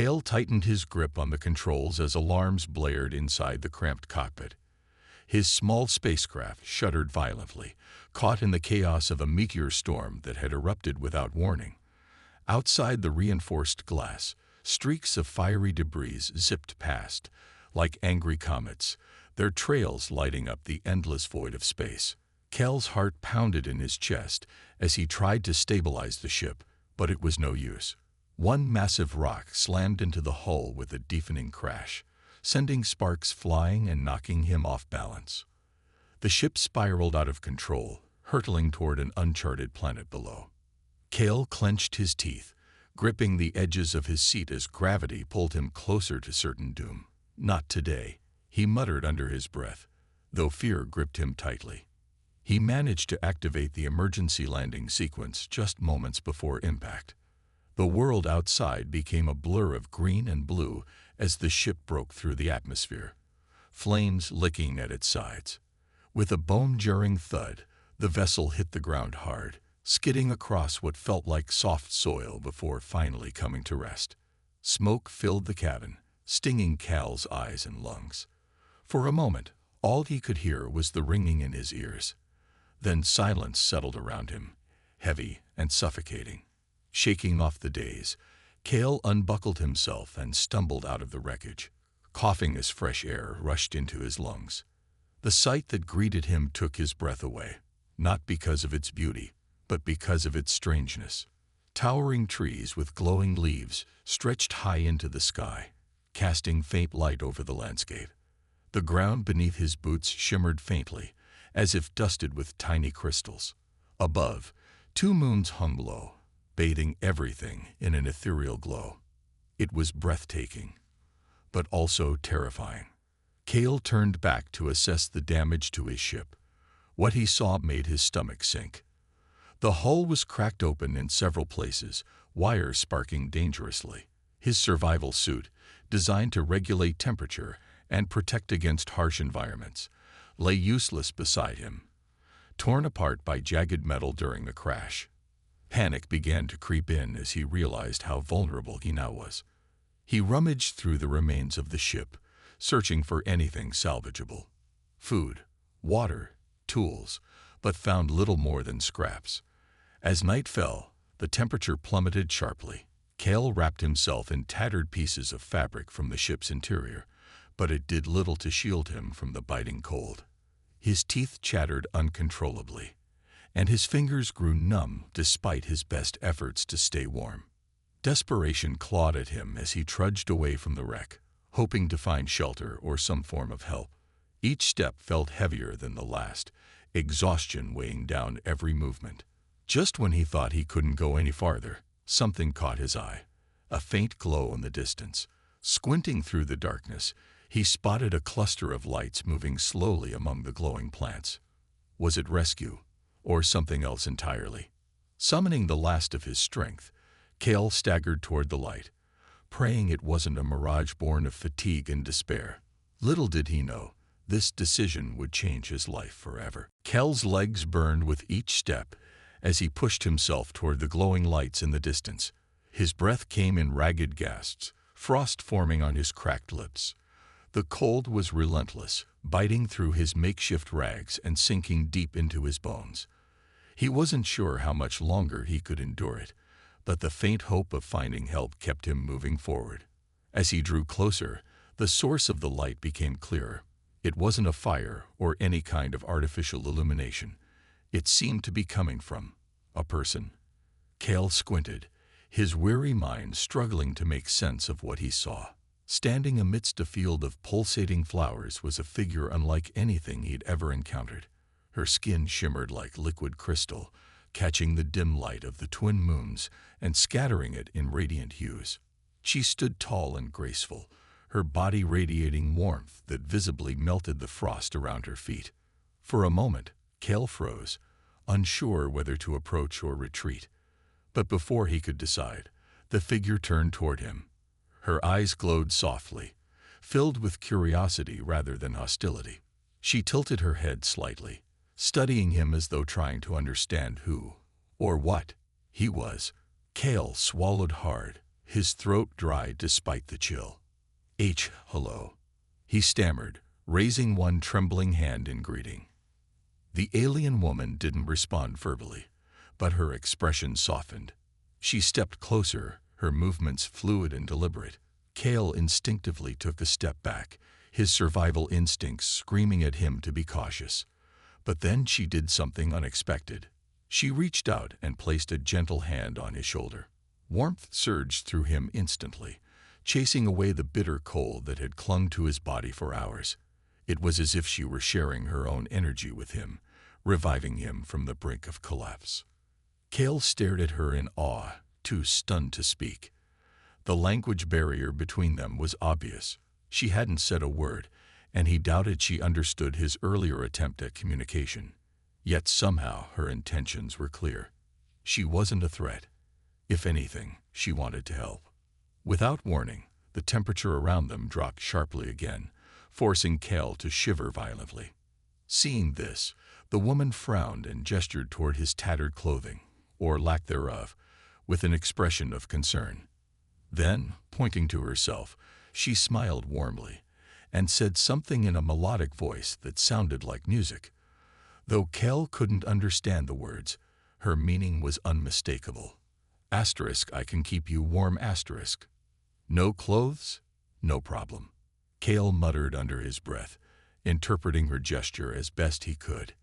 Cale tightened his grip on the controls as alarms blared inside the cramped cockpit. His small spacecraft shuddered violently, caught in the chaos of a meteor storm that had erupted without warning. Outside the reinforced glass, streaks of fiery debris zipped past, like angry comets, their trails lighting up the endless void of space. Cale's heart pounded in his chest as he tried to stabilize the ship, but it was no use. One massive rock slammed into the hull with a deafening crash, sending sparks flying and knocking him off balance. The ship spiraled out of control, hurtling toward an uncharted planet below. Cale clenched his teeth, gripping the edges of his seat as gravity pulled him closer to certain doom. "Not today," he muttered under his breath, though fear gripped him tightly. He managed to activate the emergency landing sequence just moments before impact. The world outside became a blur of green and blue as the ship broke through the atmosphere, flames licking at its sides. With a bone-jarring thud, the vessel hit the ground hard, skidding across what felt like soft soil before finally coming to rest. Smoke filled the cabin, stinging Cale's eyes and lungs. For a moment, all he could hear was the ringing in his ears. Then silence settled around him, heavy and suffocating. Shaking off the daze, Cale unbuckled himself and stumbled out of the wreckage, coughing as fresh air rushed into his lungs. The sight that greeted him took his breath away, not because of its beauty, but because of its strangeness. Towering trees with glowing leaves stretched high into the sky, casting faint light over the landscape. The ground beneath his boots shimmered faintly, as if dusted with tiny crystals. Above, 2 moons hung low, bathing everything in an ethereal glow. It was breathtaking, but also terrifying. Cale turned back to assess the damage to his ship. What he saw made his stomach sink. The hull was cracked open in several places, wires sparking dangerously. His survival suit, designed to regulate temperature and protect against harsh environments, lay useless beside him, torn apart by jagged metal during the crash. Panic began to creep in as he realized how vulnerable he now was. He rummaged through the remains of the ship, searching for anything salvageable. Food, water, tools, but found little more than scraps. As night fell, the temperature plummeted sharply. Cale wrapped himself in tattered pieces of fabric from the ship's interior, but it did little to shield him from the biting cold. His teeth chattered uncontrollably, and his fingers grew numb despite his best efforts to stay warm. Desperation clawed at him as he trudged away from the wreck, hoping to find shelter or some form of help. Each step felt heavier than the last, exhaustion weighing down every movement. Just when he thought he couldn't go any farther, something caught his eye, a faint glow in the distance. Squinting through the darkness, he spotted a cluster of lights moving slowly among the glowing plants. Was it rescue, or something else entirely? Summoning the last of his strength, Cale staggered toward the light, praying it wasn't a mirage born of fatigue and despair. Little did he know, this decision would change his life forever. Cale's legs burned with each step as he pushed himself toward the glowing lights in the distance. His breath came in ragged gasps, frost forming on his cracked lips. The cold was relentless, biting through his makeshift rags and sinking deep into his bones. He wasn't sure how much longer he could endure it, but the faint hope of finding help kept him moving forward. As he drew closer, the source of the light became clearer. It wasn't a fire or any kind of artificial illumination. It seemed to be coming from a person. Cale squinted, his weary mind struggling to make sense of what he saw. Standing amidst a field of pulsating flowers was a figure unlike anything he'd ever encountered. Her skin shimmered like liquid crystal, catching the dim light of the twin moons and scattering it in radiant hues. She stood tall and graceful, her body radiating warmth that visibly melted the frost around her feet. For a moment, Cale froze, unsure whether to approach or retreat. But before he could decide, the figure turned toward him. Her eyes glowed softly, filled with curiosity rather than hostility. She tilted her head slightly, studying him as though trying to understand who, or what, he was. Cale swallowed hard, his throat dry despite the chill. Hello, he stammered, raising one trembling hand in greeting. The alien woman didn't respond verbally, but her expression softened. She stepped closer, her movements fluid and deliberate. Kale instinctively took a step back, his survival instincts screaming at him to be cautious. But then she did something unexpected. She reached out and placed a gentle hand on his shoulder. Warmth surged through him instantly, chasing away the bitter cold that had clung to his body for hours. It was as if she were sharing her own energy with him, reviving him from the brink of collapse. Kale stared at her in awe, too stunned to speak. The language barrier between them was obvious. She hadn't said a word, and he doubted she understood his earlier attempt at communication. Yet somehow her intentions were clear. She wasn't a threat. If anything, she wanted to help. Without warning, the temperature around them dropped sharply again, forcing Kale to shiver violently. Seeing this, the woman frowned and gestured toward his tattered clothing, or lack thereof, with an expression of concern. Then, pointing to herself, she smiled warmly and said something in a melodic voice that sounded like music. Though Kale couldn't understand the words, her meaning was unmistakable. I can keep you warm. No clothes? No problem. Kale muttered under his breath, interpreting her gesture as best he could.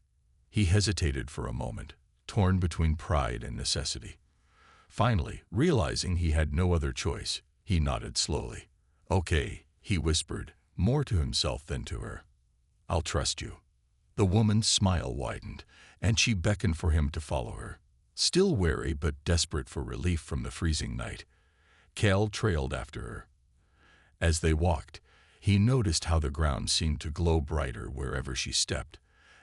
He hesitated for a moment, torn between pride and necessity. Finally, realizing he had no other choice, he nodded slowly. Okay, he whispered, more to himself than to her. I'll trust you. The woman's smile widened, and she beckoned for him to follow her. Still wary but desperate for relief from the freezing night, Kale trailed after her. As they walked, he noticed how the ground seemed to glow brighter wherever she stepped,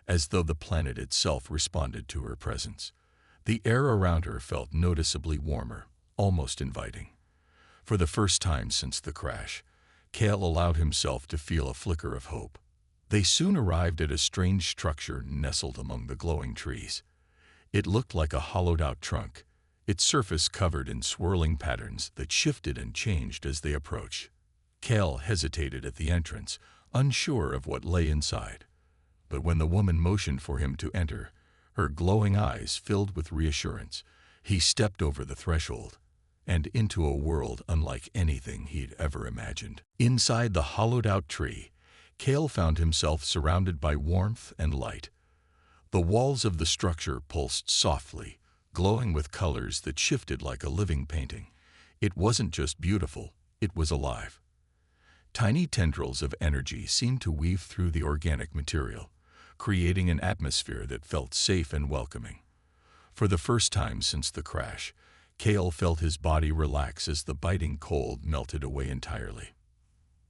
as though the planet itself responded to her presence. The air around her felt noticeably warmer, almost inviting. For the first time since the crash, Kale allowed himself to feel a flicker of hope. They soon arrived at a strange structure nestled among the glowing trees. It looked like a hollowed-out trunk, its surface covered in swirling patterns that shifted and changed as they approached. Kale hesitated at the entrance, unsure of what lay inside. But when the woman motioned for him to enter, her glowing eyes filled with reassurance, he stepped over the threshold and into a world unlike anything he'd ever imagined. Inside the hollowed-out tree, Kale found himself surrounded by warmth and light. The walls of the structure pulsed softly, glowing with colors that shifted like a living painting. It wasn't just beautiful, it was alive. Tiny tendrils of energy seemed to weave through the organic material, creating an atmosphere that felt safe and welcoming. For the first time since the crash, Kale felt his body relax as the biting cold melted away entirely.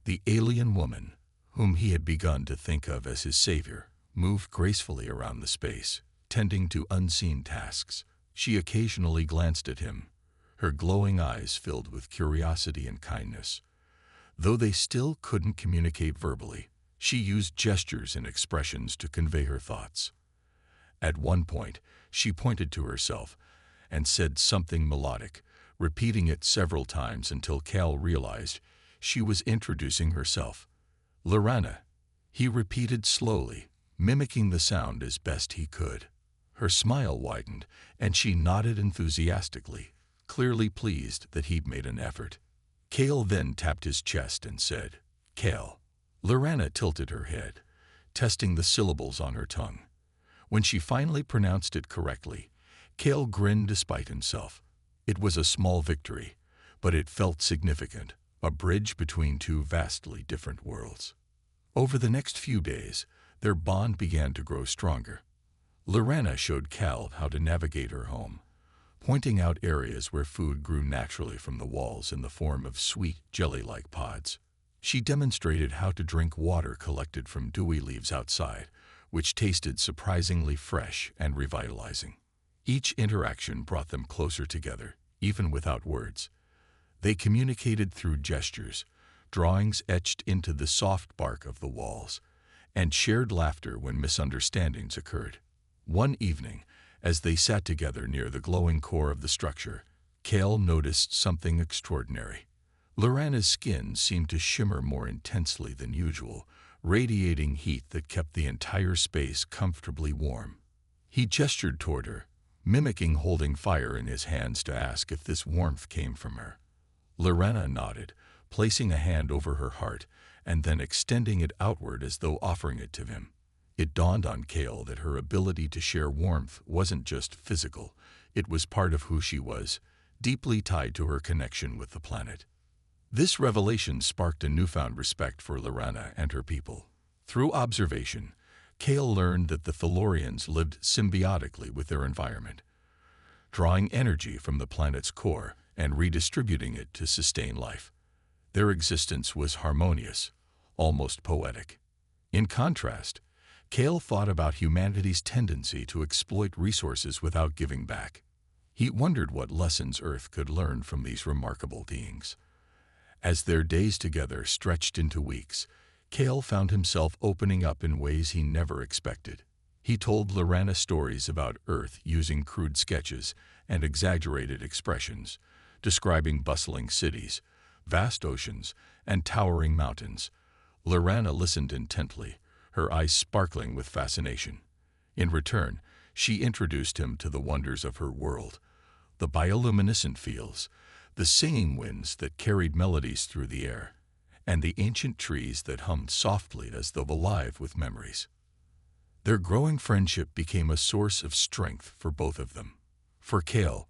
The alien woman, whom he had begun to think of as his savior, moved gracefully around the space, tending to unseen tasks. She occasionally glanced at him, her glowing eyes filled with curiosity and kindness. Though they still couldn't communicate verbally, she used gestures and expressions to convey her thoughts. At one point, she pointed to herself and said something melodic, repeating it several times until Kale realized she was introducing herself. Lorana, he repeated slowly, mimicking the sound as best he could. Her smile widened, and she nodded enthusiastically, clearly pleased that he'd made an effort. Kale then tapped his chest and said, Kale. Lorana tilted her head, testing the syllables on her tongue. When she finally pronounced it correctly, Kale grinned despite himself. It was a small victory, but it felt significant, a bridge between two vastly different worlds. Over the next few days, their bond began to grow stronger. Lorana showed Kale how to navigate her home, pointing out areas where food grew naturally from the walls in the form of sweet, jelly-like pods. She demonstrated how to drink water collected from dewy leaves outside, which tasted surprisingly fresh and revitalizing. Each interaction brought them closer together, even without words. They communicated through gestures, drawings etched into the soft bark of the walls, and shared laughter when misunderstandings occurred. One evening, as they sat together near the glowing core of the structure, Kale noticed something extraordinary. Lorana's skin seemed to shimmer more intensely than usual, radiating heat that kept the entire space comfortably warm. He gestured toward her, mimicking holding fire in his hands to ask if this warmth came from her. Lorana nodded, placing a hand over her heart and then extending it outward as though offering it to him. It dawned on Kale that her ability to share warmth wasn't just physical, it was part of who she was, deeply tied to her connection with the planet. This revelation sparked a newfound respect for Lorana and her people. Through observation, Kale learned that the Thalorians lived symbiotically with their environment, drawing energy from the planet's core and redistributing it to sustain life. Their existence was harmonious, almost poetic. In contrast, Kale thought about humanity's tendency to exploit resources without giving back. He wondered what lessons Earth could learn from these remarkable beings. As their days together stretched into weeks, Kale found himself opening up in ways he never expected. He told Lorana stories about Earth using crude sketches and exaggerated expressions, describing bustling cities, vast oceans, and towering mountains. Lorana listened intently, her eyes sparkling with fascination. In return, she introduced him to the wonders of her world, the bioluminescent fields, the singing winds that carried melodies through the air, and the ancient trees that hummed softly as though alive with memories. Their growing friendship became a source of strength for both of them. For Kale,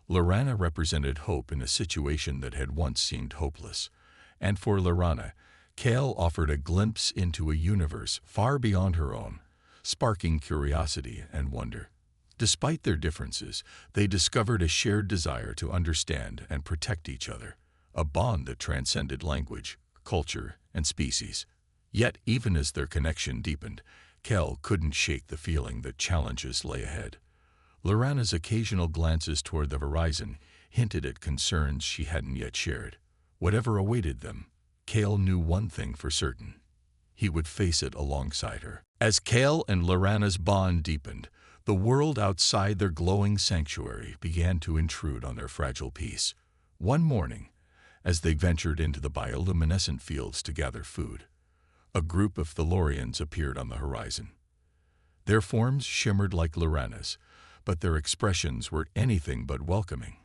Lorana represented hope in a situation that had once seemed hopeless, and for Lorana, Kale offered a glimpse into a universe far beyond her own, sparking curiosity and wonder. Despite their differences, they discovered a shared desire to understand and protect each other, a bond that transcended language, culture, and species. Yet, even as their connection deepened, Kale couldn't shake the feeling that challenges lay ahead. Lorana's occasional glances toward the horizon hinted at concerns she hadn't yet shared. Whatever awaited them, Kale knew one thing for certain. He would face it alongside her. As Kale and Lorana's bond deepened, the world outside their glowing sanctuary began to intrude on their fragile peace. One morning, as they ventured into the bioluminescent fields to gather food, a group of Thalorians appeared on the horizon. Their forms shimmered like Lorana's, but their expressions were anything but welcoming.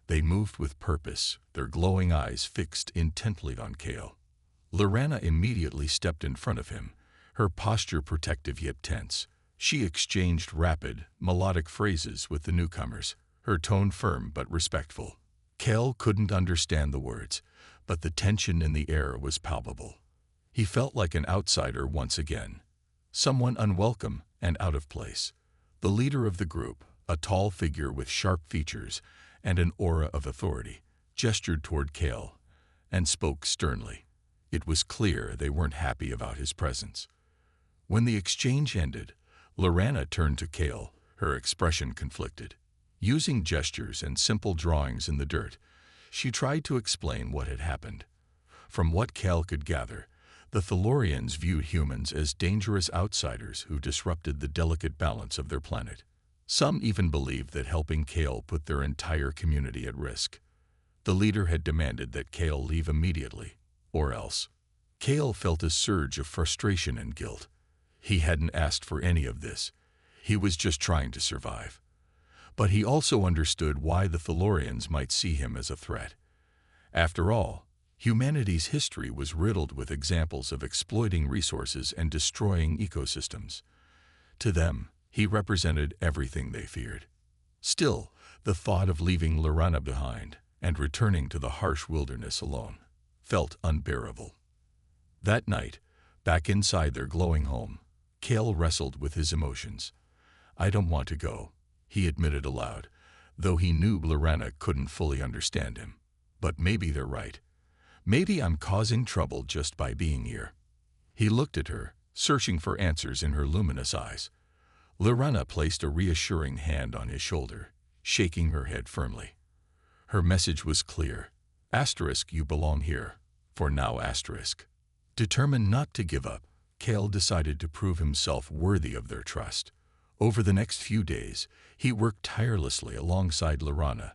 They moved with purpose, their glowing eyes fixed intently on Kale. Lorana immediately stepped in front of him, her posture protective yet tense. She exchanged rapid, melodic phrases with the newcomers, her tone firm but respectful. Kale couldn't understand the words, but the tension in the air was palpable. He felt like an outsider once again, someone unwelcome and out of place. The leader of the group, a tall figure with sharp features and an aura of authority, gestured toward Kale and spoke sternly. It was clear they weren't happy about his presence. When the exchange ended, Lorana turned to Kale, her expression conflicted. Using gestures and simple drawings in the dirt, she tried to explain what had happened. From what Kale could gather, the Thalorians viewed humans as dangerous outsiders who disrupted the delicate balance of their planet. Some even believed that helping Kale put their entire community at risk. The leader had demanded that Kale leave immediately, or else. Kale felt a surge of frustration and guilt. He hadn't asked for any of this. He was just trying to survive. But he also understood why the Thalorians might see him as a threat. After all, humanity's history was riddled with examples of exploiting resources and destroying ecosystems. To them, he represented everything they feared. Still, the thought of leaving Lorana behind and returning to the harsh wilderness alone felt unbearable. That night, back inside their glowing home, Kale wrestled with his emotions. "I don't want to go," he admitted aloud, though he knew Lorana couldn't fully understand him. "But maybe they're right. Maybe I'm causing trouble just by being here." He looked at her, searching for answers in her luminous eyes. Lorana placed a reassuring hand on his shoulder, shaking her head firmly. Her message was clear. "You belong here. For now, *." Determined not to give up, Kale decided to prove himself worthy of their trust. Over the next few days, he worked tirelessly alongside Lorana,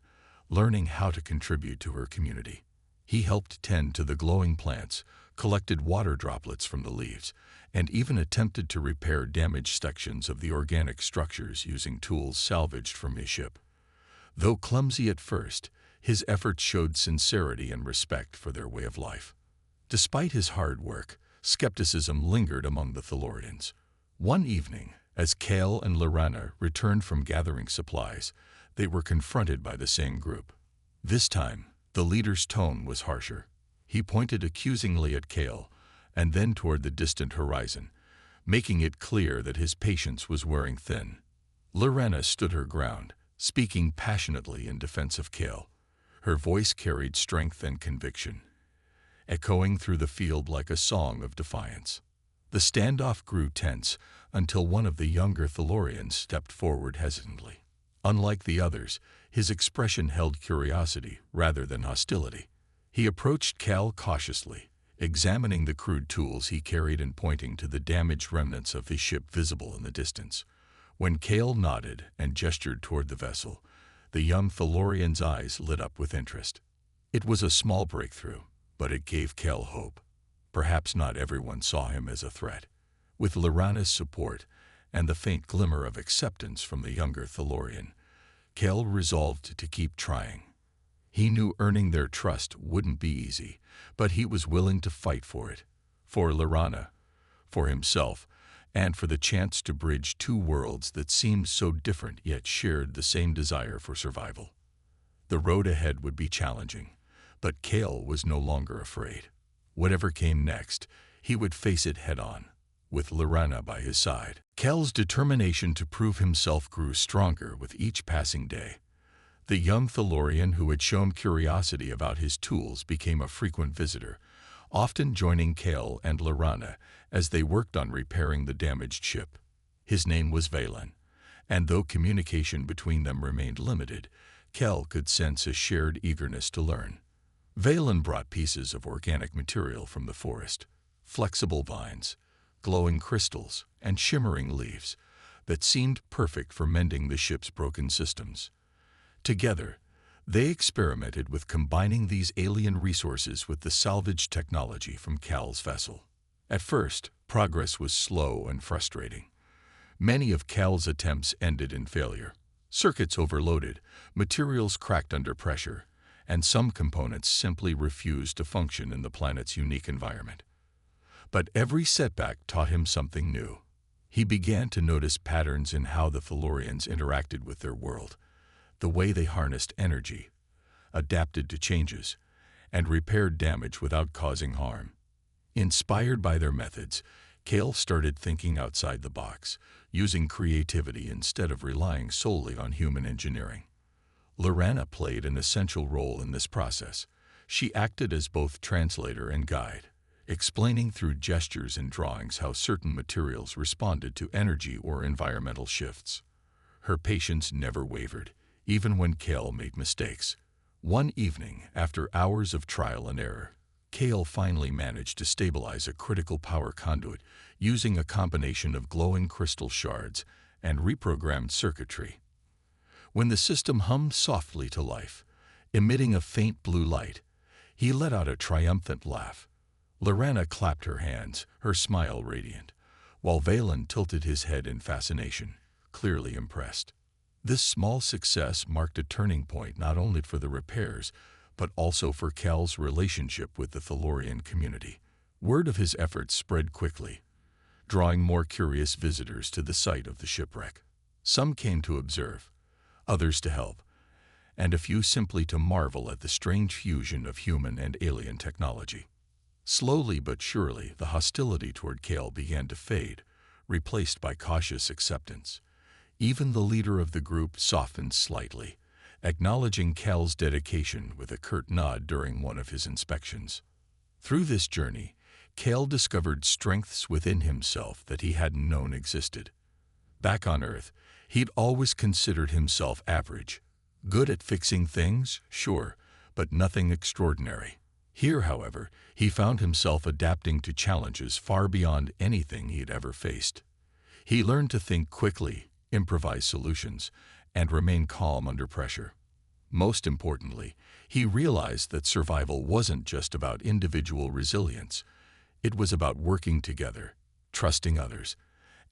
learning how to contribute to her community. He helped tend to the glowing plants, collected water droplets from the leaves, and even attempted to repair damaged sections of the organic structures using tools salvaged from his ship. Though clumsy at first, his efforts showed sincerity and respect for their way of life. Despite his hard work, skepticism lingered among the Thalorians. One evening, as Kale and Lorana returned from gathering supplies, they were confronted by the same group. This time, the leader's tone was harsher. He pointed accusingly at Kale and then toward the distant horizon, making it clear that his patience was wearing thin. Lorana stood her ground, speaking passionately in defense of Kale. Her voice carried strength and conviction, echoing through the field like a song of defiance. The standoff grew tense until one of the younger Thalorians stepped forward hesitantly. Unlike the others, his expression held curiosity rather than hostility. He approached Cal cautiously, examining the crude tools he carried and pointing to the damaged remnants of his ship visible in the distance. When Kale nodded and gestured toward the vessel, the young Thalorian's eyes lit up with interest. It was a small breakthrough, but it gave Cal hope. Perhaps not everyone saw him as a threat. With Lorana's support and the faint glimmer of acceptance from the younger Thalorian, Cal resolved to keep trying. He knew earning their trust wouldn't be easy, but he was willing to fight for it. For Lorana, for himself, and for the chance to bridge two worlds that seemed so different yet shared the same desire for survival. The road ahead would be challenging, but Cal was no longer afraid. Whatever came next, he would face it head-on, with Lorana by his side. Cal's determination to prove himself grew stronger with each passing day. The young Thalorian who had shown curiosity about his tools became a frequent visitor, often joining Cal and Lorana as they worked on repairing the damaged ship. His name was Valen, and though communication between them remained limited, Cal could sense a shared eagerness to learn. Valen brought pieces of organic material from the forest, flexible vines, glowing crystals, and shimmering leaves that seemed perfect for mending the ship's broken systems. Together, they experimented with combining these alien resources with the salvage technology from Cal's vessel. At first, progress was slow and frustrating. Many of Cal's attempts ended in failure. Circuits overloaded, materials cracked under pressure, and some components simply refused to function in the planet's unique environment. But every setback taught him something new. He began to notice patterns in how the Thalorians interacted with their world, the way they harnessed energy, adapted to changes, and repaired damage without causing harm. Inspired by their methods, Cal started thinking outside the box, using creativity instead of relying solely on human engineering. Lorana played an essential role in this process. She acted as both translator and guide, explaining through gestures and drawings how certain materials responded to energy or environmental shifts. Her patience never wavered, even when Cal made mistakes. One evening, after hours of trial and error, Cal finally managed to stabilize a critical power conduit using a combination of glowing crystal shards and reprogrammed circuitry. When the system hummed softly to life, emitting a faint blue light, he let out a triumphant laugh. Lorana clapped her hands, her smile radiant, while Valen tilted his head in fascination, clearly impressed. This small success marked a turning point not only for the repairs, but also for Cal's relationship with the Thalorian community. Word of his efforts spread quickly, drawing more curious visitors to the site of the shipwreck. Some came to observe, others to help, and a few simply to marvel at the strange fusion of human and alien technology. Slowly but surely, the hostility toward Cal began to fade, replaced by cautious acceptance. Even the leader of the group softened slightly, acknowledging Cal's dedication with a curt nod during one of his inspections. Through this journey, Cal discovered strengths within himself that he hadn't known existed. Back on Earth, he'd always considered himself average. Good at fixing things, sure, but nothing extraordinary. Here, however, he found himself adapting to challenges far beyond anything he'd ever faced. He learned to think quickly, improvise solutions, and remain calm under pressure. Most importantly, he realized that survival wasn't just about individual resilience. It was about working together, trusting others,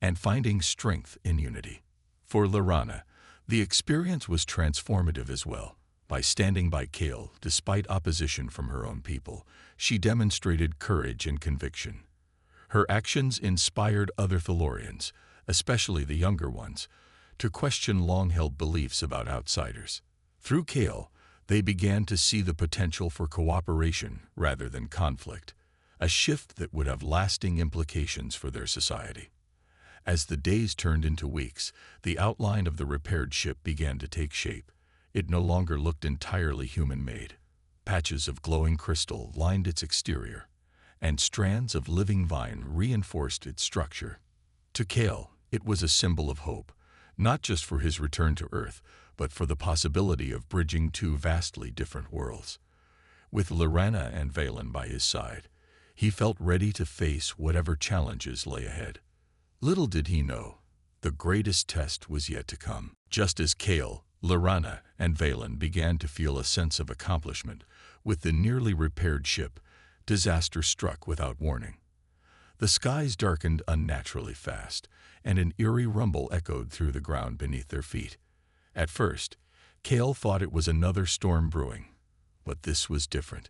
and finding strength in unity. For Lorana, the experience was transformative as well. By standing by Kale despite opposition from her own people, she demonstrated courage and conviction. Her actions inspired other Thalorians, especially the younger ones, to question long-held beliefs about outsiders. Through Kale, they began to see the potential for cooperation rather than conflict, a shift that would have lasting implications for their society. As the days turned into weeks, the outline of the repaired ship began to take shape. It no longer looked entirely human-made. Patches of glowing crystal lined its exterior, and strands of living vine reinforced its structure. To Kale, it was a symbol of hope, not just for his return to Earth, but for the possibility of bridging two vastly different worlds. With Lorana and Valen by his side, he felt ready to face whatever challenges lay ahead. Little did he know, the greatest test was yet to come. Just as Kale, Lorana, and Valen began to feel a sense of accomplishment with the nearly repaired ship, disaster struck without warning. The skies darkened unnaturally fast, and an eerie rumble echoed through the ground beneath their feet. At first, Kale thought it was another storm brewing, but this was different.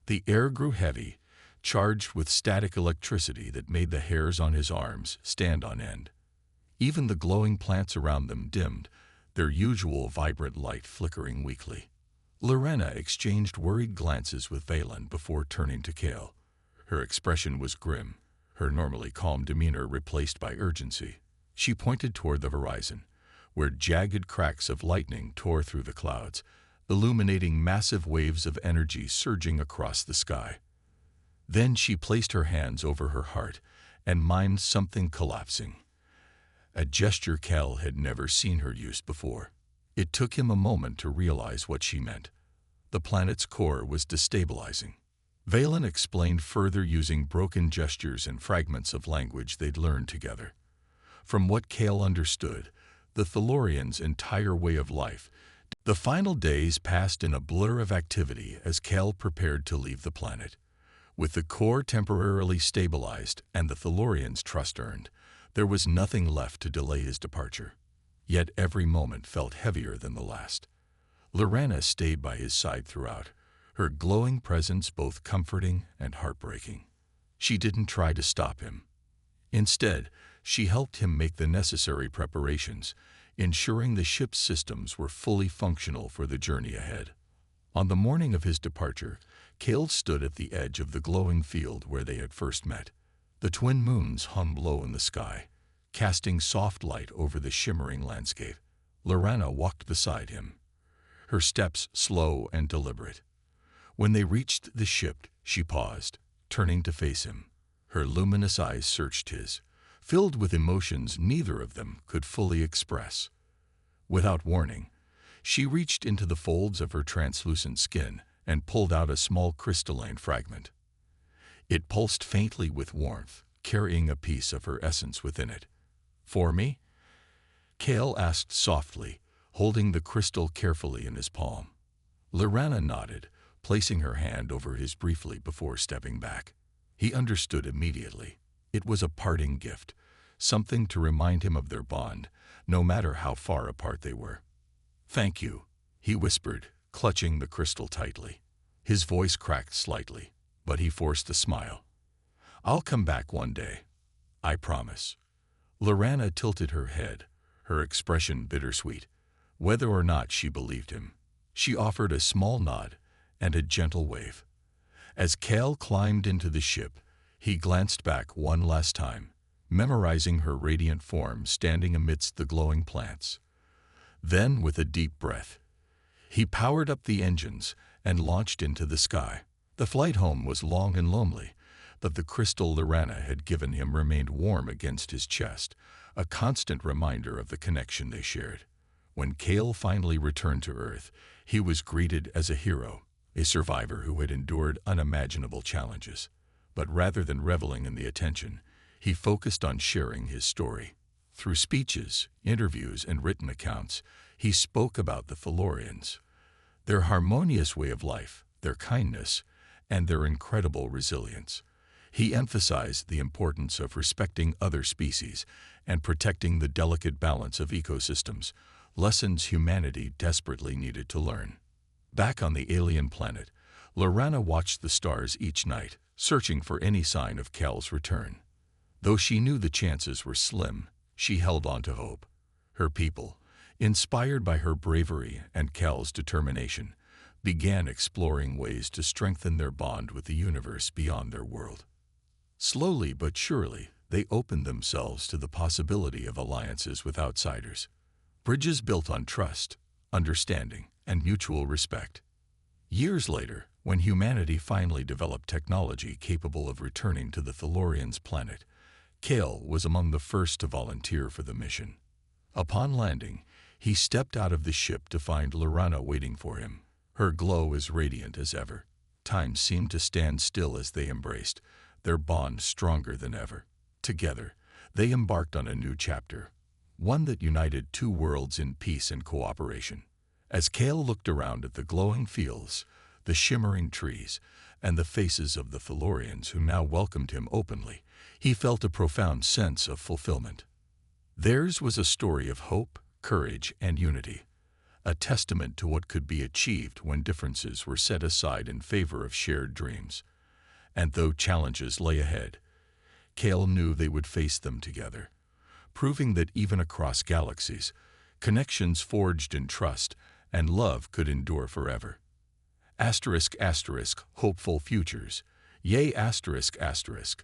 The air grew heavy, charged with static electricity that made the hairs on his arms stand on end. Even the glowing plants around them dimmed, their usual vibrant light flickering weakly. Lorena exchanged worried glances with Valen before turning to Kale. Her expression was grim, her normally calm demeanor replaced by urgency. She pointed toward the horizon, where jagged cracks of lightning tore through the clouds, illuminating massive waves of energy surging across the sky. Then she placed her hands over her heart and mimed something collapsing, a gesture Kale had never seen her use before. It took him a moment to realize what she meant. The planet's core was destabilizing. Valen explained further using broken gestures and fragments of language they'd learned together. From what Kale understood, the Thalorians' entire way of life. The final days passed in a blur of activity as Kale prepared to leave the planet. With the core temporarily stabilized and the Thalorians' trust earned, there was nothing left to delay his departure. Yet every moment felt heavier than the last. Lorana stayed by his side throughout, her glowing presence both comforting and heartbreaking. She didn't try to stop him. Instead, she helped him make the necessary preparations, ensuring the ship's systems were fully functional for the journey ahead. On the morning of his departure, Kale stood at the edge of the glowing field where they had first met. The twin moons hung low in the sky, casting soft light over the shimmering landscape. Lorana walked beside him, her steps slow and deliberate. When they reached the ship, she paused, turning to face him. Her luminous eyes searched his, filled with emotions neither of them could fully express. Without warning, she reached into the folds of her translucent skin and pulled out a small crystalline fragment. It pulsed faintly with warmth, carrying a piece of her essence within it. "For me?" Kale asked softly, holding the crystal carefully in his palm. Lorana nodded, placing her hand over his briefly before stepping back. He understood immediately. It was a parting gift, something to remind him of their bond, no matter how far apart they were. "Thank you," he whispered, clutching the crystal tightly. His voice cracked slightly, but he forced a smile. "I'll come back one day. I promise." Lorana tilted her head, her expression bittersweet. Whether or not she believed him, she offered a small nod and a gentle wave. As Kale climbed into the ship, he glanced back one last time, memorizing her radiant form standing amidst the glowing plants. Then, with a deep breath, he powered up the engines and launched into the sky. The flight home was long and lonely, but the crystal Lorana had given him remained warm against his chest, a constant reminder of the connection they shared. When Kale finally returned to Earth, he was greeted as a hero, a survivor who had endured unimaginable challenges. But rather than reveling in the attention, he focused on sharing his story. Through speeches, interviews, and written accounts, he spoke about the Thalorians, their harmonious way of life, their kindness, and their incredible resilience. He emphasized the importance of respecting other species and protecting the delicate balance of ecosystems, lessons humanity desperately needed to learn. Back on the alien planet, Lorana watched the stars each night, searching for any sign of Cal's return. Though she knew the chances were slim, she held on to hope. Her people, inspired by her bravery and Cal's determination, began exploring ways to strengthen their bond with the universe beyond their world. Slowly but surely, they opened themselves to the possibility of alliances with outsiders, bridges built on trust, understanding, and mutual respect. Years later, when humanity finally developed technology capable of returning to the Thalorians' planet, Cal was among the first to volunteer for the mission. Upon landing, he stepped out of the ship to find Lorana waiting for him, her glow as radiant as ever. Time seemed to stand still as they embraced, their bond stronger than ever. Together, they embarked on a new chapter, one that united two worlds in peace and cooperation. As Cal looked around at the glowing fields, the shimmering trees, and the faces of the Thalorians who now welcomed him openly, he felt a profound sense of fulfillment. Theirs was a story of hope, courage, and unity, a testament to what could be achieved when differences were set aside in favor of shared dreams. And though challenges lay ahead, Cal knew they would face them together, proving that even across galaxies, connections forged in trust and love could endure forever. ****, hopeful futures. Yea, ****.